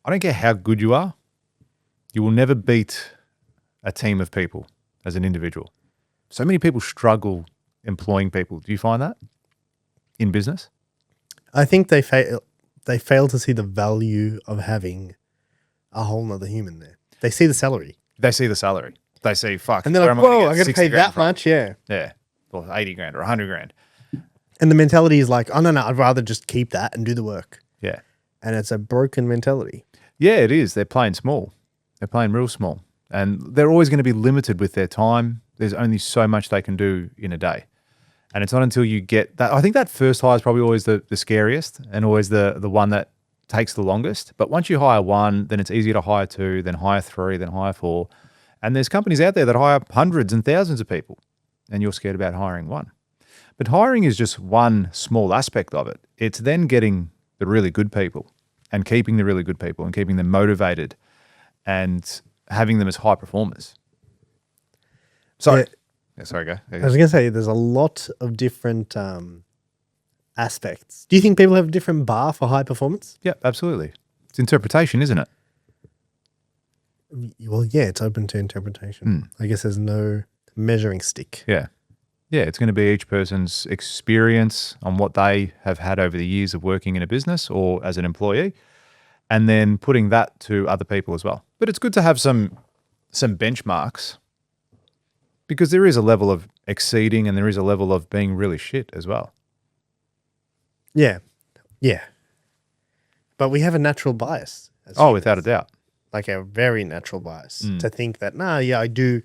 I don't care how good you are, you will never beat a team of people as an individual. So many people struggle employing people. Do you find that in business? I think they fail to see the value of having a whole nother human there. They see the salary. They see the salary. They see, fuck. And they're like, whoa, I got to pay that much? Yeah. Yeah. Or 80 grand or 100 grand. And the mentality is like, oh, no, I'd rather just keep that and do the work. Yeah. And it's a broken mentality. Yeah, it is. They're playing small. They're playing real small. And they're always going to be limited with their time. There's only so much they can do in a day. And it's not until you get that. I think that first hire is probably always the scariest and always the one that takes the longest. But once you hire one, then it's easier to hire two, then hire three, then hire four. And there's companies out there that hire hundreds and thousands of people, and you're scared about hiring one. But hiring is just one small aspect of it. It's then getting the really good people and keeping the really good people and keeping them motivated and having them as high performers. Sorry. Sorry, go. I was going to say there's a lot of different aspects. Do you think people have a different bar for high performance? Yeah, absolutely. It's interpretation, isn't it? Well, yeah, it's open to interpretation. I guess there's no measuring stick. Yeah. Yeah, it's going to be each person's experience on what they have had over the years of working in a business or as an employee, and then putting that to other people as well. But it's good to have some benchmarks because there is a level of exceeding and there is a level of being really shit as well. Yeah. Yeah. But we have a natural bias. Without a doubt. Like a very natural bias to think that, I do,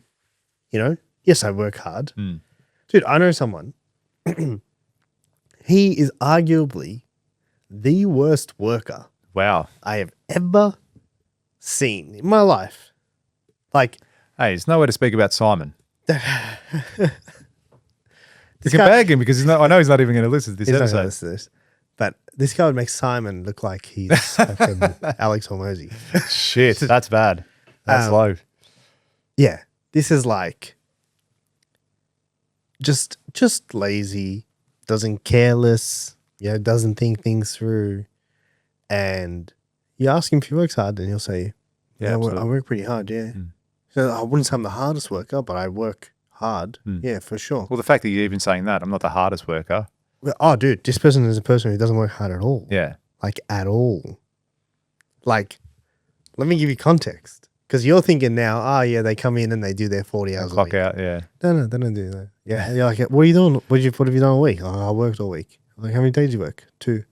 yes, I work hard. Dude, I know someone. He is arguably the worst worker. Wow. I have ever seen in my life. Like, hey, there's nowhere to speak about Simon. You This can guy- bag him because I know he's not even going to listen to this He's not episode. gonna listen to this. But this guy would make Simon look like he's fucking Alex Hormozy. Shit, that's bad. That's low. Yeah, this is like just lazy, doesn't careless, doesn't think things through. And you ask him if he works hard, and he'll say, "Yeah, I work pretty hard." Yeah, so I wouldn't say I'm the hardest worker, but I work hard. Yeah, for sure. Well, the fact that you're even saying that, I'm not the hardest worker. Well, oh, dude, this person is a person who doesn't work hard at all. Yeah. Like, at all. Like, let me give you context. Because you're thinking now, they come in and they do their 40 hours a week. Clock out, yeah. No, they don't do that. Yeah, you're like, what are you doing? What have you done all week? Oh, I worked all week. Like, how many days do you work? 2.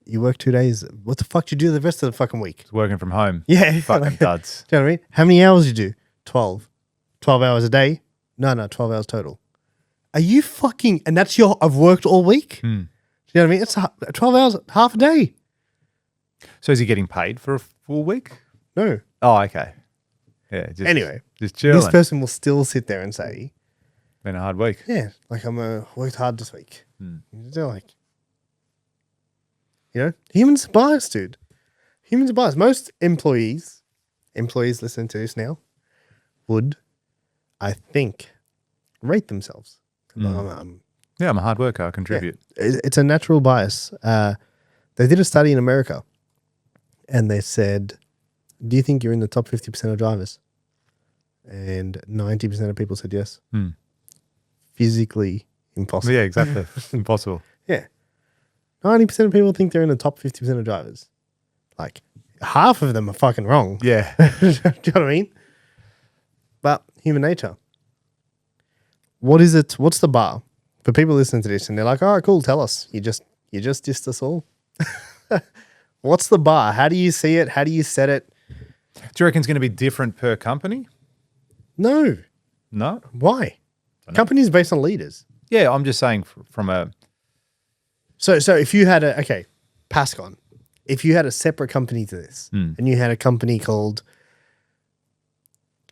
You work 2 days. What the fuck do you do the rest of the fucking week? It's working from home. Yeah. Fucking duds. Do you know what I mean? How many hours you do? 12. 12 hours a day? No, 12 hours total. Are you fucking... And that's I've worked all week? Do you know what I mean? It's 12 hours, half a day. So is he getting paid for a full week? No. Oh, okay. Yeah. Anyway. Just chilling. This person will still sit there and say... Been a hard week. Yeah, like worked hard this week. They're like... humans are biased, dude. Humans are biased. Most employees listening to this now would, I think, rate themselves. I'm a hard worker. I contribute. Yeah, it's a natural bias. They did a study in America, and they said, "Do you think you're in the top 50% of drivers?" And 90% of people said yes. Physically impossible. Yeah, exactly. Impossible. Yeah. 90% of people think they're in the top 50% of drivers. Like, half of them are fucking wrong. Yeah. Do you know what I mean? But human nature. What is it? What's the bar? For people listening to this and they're like, all right, cool, tell us. You just dissed us all. What's the bar? How do you see it? How do you set it? Do you reckon it's going to be different per company? No. No? Why? Companies based on leaders. Yeah, I'm just saying from a... So if you had Pascon, if you had a separate company to this and you had a company called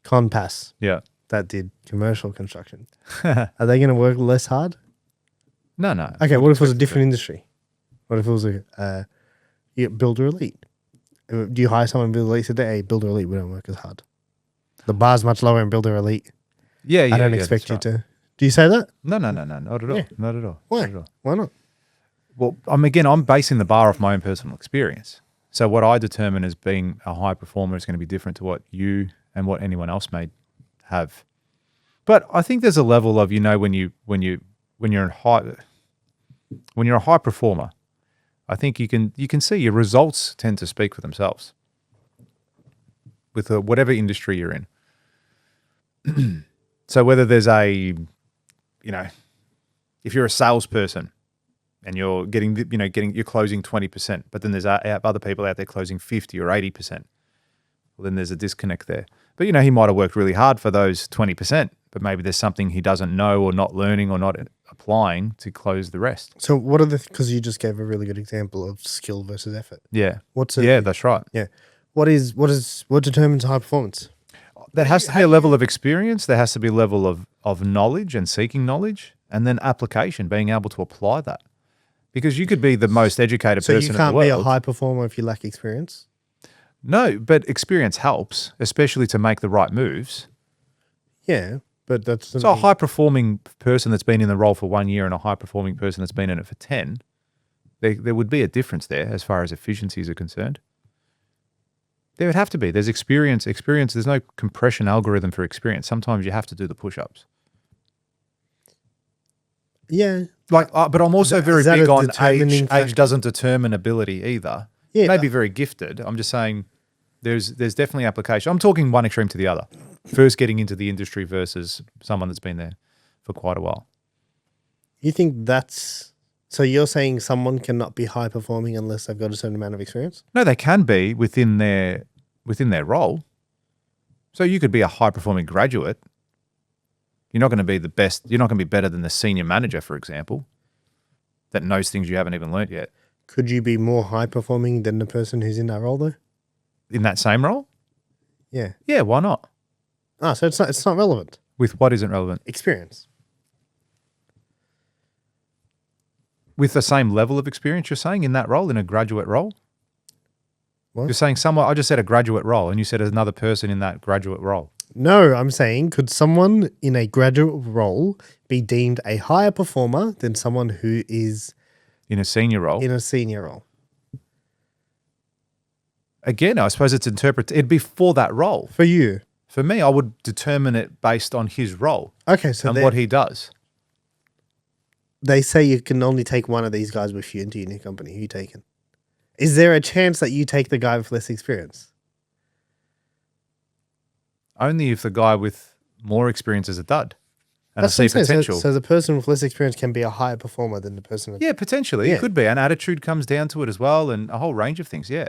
Compass that did commercial construction, are they going to work less hard? No. Okay, what if it was a different industry? What if it was a Builder Elite? Do you hire someone in Builder Elite? Say, hey, Builder Elite, we don't work as hard. The bar's much lower in Builder Elite. Yeah. I don't expect you to. Do you say that? No, not at all. Yeah. Not at all. Why? Not at all. Why not? Well, I'm basing the bar off my own personal experience. So what I determine as being a high performer is going to be different to what you and what anyone else may have. But I think there's a level of, when you're a high performer, I think you can see your results tend to speak for themselves with whatever industry you're in. So whether there's if you're a salesperson and you're you're closing 20%, but then there's other people out there closing 50 or 80%. Well, then there's a disconnect there. But he might have worked really hard for those 20%, but maybe there's something he doesn't know or not learning or not applying to close the rest. So what are because you just gave a really good example of skill versus effort. Yeah. Yeah, that's right. Yeah. What determines high performance? There has to be a level of experience. There has to be a level of knowledge and seeking knowledge, and then application, being able to apply that. Because you could be the most educated person in the world. So you can't be a high performer if you lack experience? No, but experience helps, especially to make the right moves. Yeah, but that's... So a high-performing person that's been in the role for 1 year and a high-performing person that's been in it for 10, there would be a difference there as far as efficiencies are concerned. There would have to be. There's experience. There's no compression algorithm for experience. Sometimes you have to do the push-ups. Yeah. But I'm also very big on age. Age doesn't determine ability either. Yeah, you may be very gifted. I'm just saying there's definitely application. I'm talking one extreme to the other. First getting into the industry versus someone that's been there for quite a while. You think so you're saying someone cannot be high performing unless they've got a certain amount of experience? No, they can be within their role. So you could be a high performing graduate. You're not going to be the best. You're not going to be better than the senior manager, for example, that knows things you haven't even learnt yet. Could you be more high performing than the person who's in that role though? In that same role? Yeah. Yeah, why not? So it's not relevant. With what isn't relevant? Experience. With the same level of experience, you're saying, in that role, in a graduate role? What? You're saying I just said a graduate role, and you said another person in that graduate role. No, I'm saying, could someone in a graduate role be deemed a higher performer than someone who is in a senior role? In a senior role. Again, I suppose it'd be for that role. For you. For me, I would determine it based on his role. Okay, so and what he does. They say you can only take one of these guys with you into your new company. Who are you taking? Is there a chance that you take the guy with less experience? Only if the guy with more experience is a dud. And I see potential. So the person with less experience can be a higher performer than the person with... Yeah, potentially. Yeah. It could be. And attitude comes down to it as well, and a whole range of things, yeah.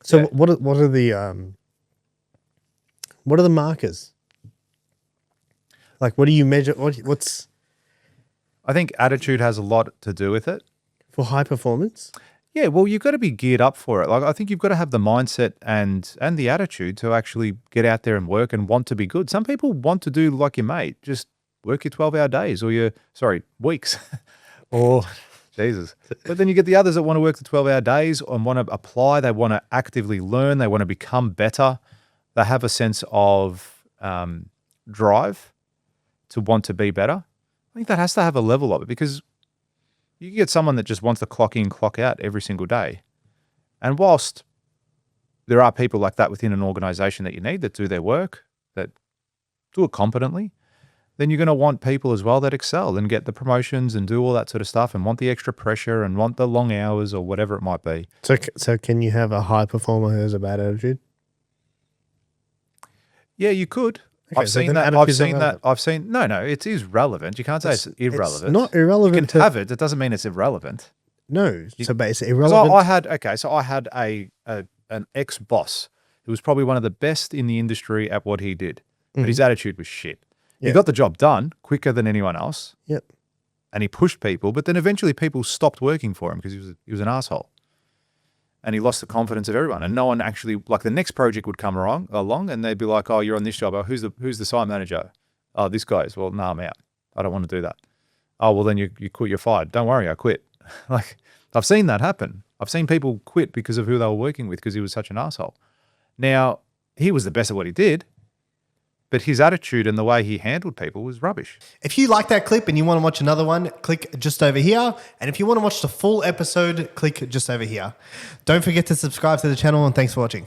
So yeah. What are the markers? Like, what do you measure? What's... I think attitude has a lot to do with it. For high performance? Yeah, well, you've got to be geared up for it. Like, I think you've got to have the mindset and the attitude to actually get out there and work and want to be good. Some people want to do like your mate, just work your 12-hour days or weeks. Or, Jesus. But then you get the others that want to work the 12-hour days and want to apply. They want to actively learn. They want to become better. They have a sense of drive to want to be better. I think that has to have a level of it, because you get someone that just wants to clock in, clock out every single day. And whilst there are people like that within an organization that you need that do their work, that do it competently, then you're going to want people as well that excel and get the promotions and do all that sort of stuff and want the extra pressure and want the long hours or whatever it might be. So can you have a high performer who has a bad attitude? Yeah, you could. Okay, I've seen that. No, it is relevant. You can't say it's irrelevant. It's not irrelevant. You can have it. It doesn't mean it's irrelevant. No, so it's irrelevant. So I had an ex-boss who was probably one of the best in the industry at what he did, but his attitude was shit. He got the job done quicker than anyone else. Yep. And he pushed people, but then eventually people stopped working for him because he was an asshole. And he lost the confidence of everyone. And no one actually, like, the next project would come along and they'd be like, oh, you're on this job. Oh, who's the site manager? Oh, this guy is. Well, no, I'm out. I don't want to do that. Oh, well, then you quit. You're fired. Don't worry, I quit. Like, I've seen that happen. I've seen people quit because of who they were working with because he was such an asshole. Now, he was the best at what he did, but his attitude and the way he handled people was rubbish. If you like that clip and you want to watch another one, click just over here. And if you want to watch the full episode, click just over here. Don't forget to subscribe to the channel, and thanks for watching.